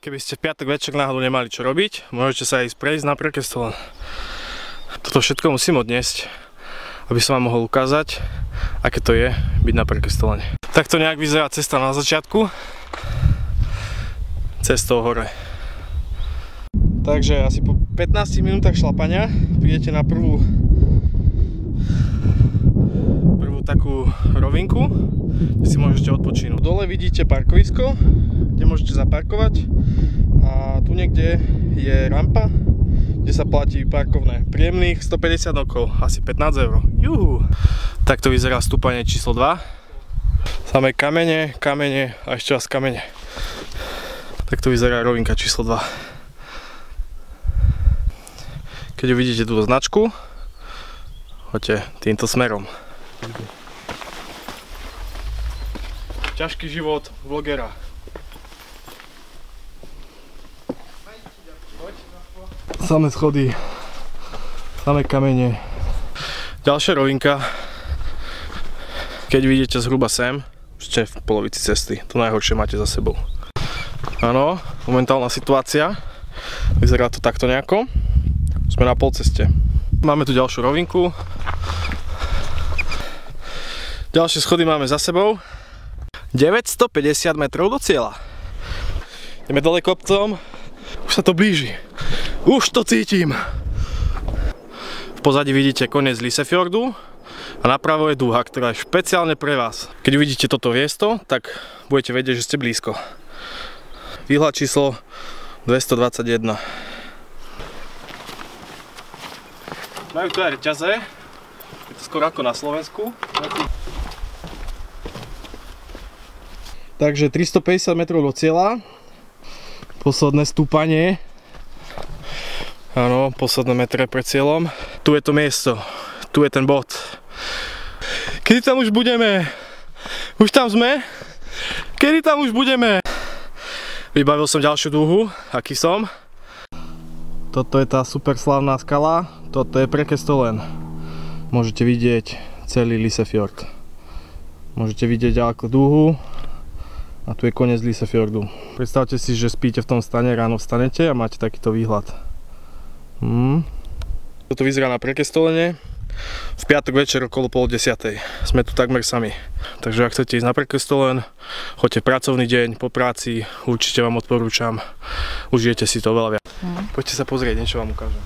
Keby ste v piatok večer náhodou nemali čo robiť, môžete sa ísť prejsť na Prekestolen. Toto všetko musím odniesť, aby som vám mohol ukázať, aké to je byť na Prekestolene. Takto nejak vyzerá cesta na začiatku, cestou hore. Takže asi po 15 minútach šlapania prídete na prvú takú rovinku, kde si môžete odpočinúť. Dole vidíte parkovisko, kde môžete zaparkovať a tu niekde je rampa, kde sa platí parkovné. Príjemných 150 rokov, asi 15 €. Juhu. Takto vyzerá stúpanie číslo 2. Samé kamene, kamene a ešte raz kamene. Takto vyzerá rovinka číslo 2. Keď uvidíte túto značku, choďte týmto smerom. Ťažký život vlogera. Samé schody, samé kamene. Ďalšia rovinka. Keď vidíte zhruba sem, ste v polovici cesty. To najhoršie máte za sebou. Áno, momentálna situácia. Vyzerá to takto nejako. Sme na polceste. Máme tu ďalšiu rovinku. Ďalšie schody máme za sebou. 950 metrov do cieľa. Ideme dole kopcom. Už sa to blíži. Už to cítim. V pozadí vidíte koniec Lysefjordu a napravo je dúha, ktorá je špeciálne pre vás. Keď uvidíte toto miesto, tak budete vedieť, že ste blízko. Výhľad číslo 221. Majú tu aj reťaze. Je to skoro ako na Slovensku. Takže 350 metrov do cieľa. Posledné stúpanie. Áno, posledné metre pred cieľom. Tu je to miesto. Tu je ten bod. Kedy tam už budeme? Už tam sme? Kedy tam už budeme? Vybavil som ďalšiu dúhu. Aký som? Toto je tá super slávna skala. Toto je Prekestolen. Môžete vidieť celý Lysefjord. Môžete vidieť ďaleko dúhu. A tu je koniec Lysefjordu. Predstavte si, že spíte v tom stane, ráno vstanete a máte takýto výhľad. Toto vyzerá na Prekestolene. V piatok večer okolo 9:30. Sme tu takmer sami. Takže ak chcete ísť na Prekestolen, choďte pracovný deň po práci, určite vám odporúčam. Užijete si to veľa viac. Poďte sa pozrieť, niečo vám ukážem.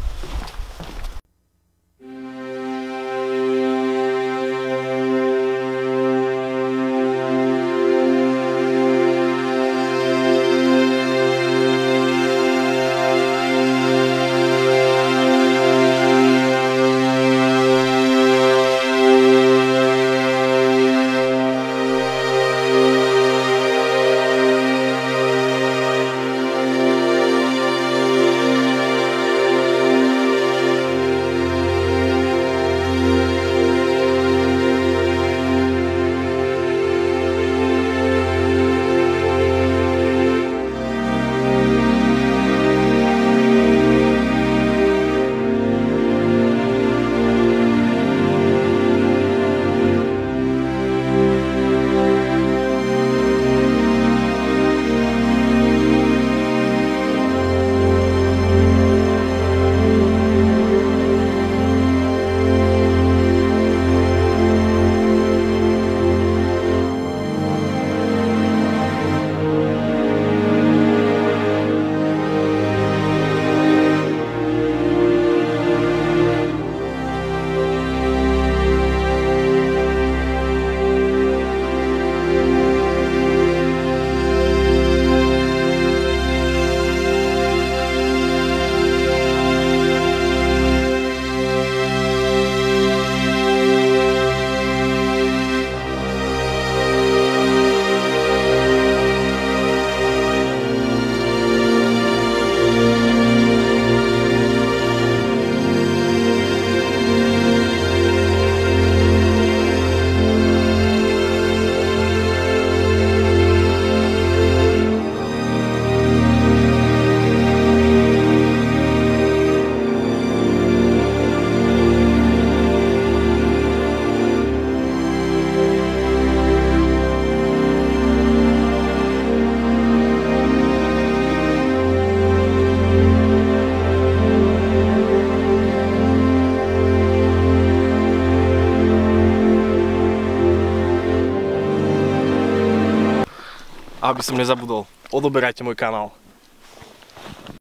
A aby som nezabudol, odoberajte môj kanál.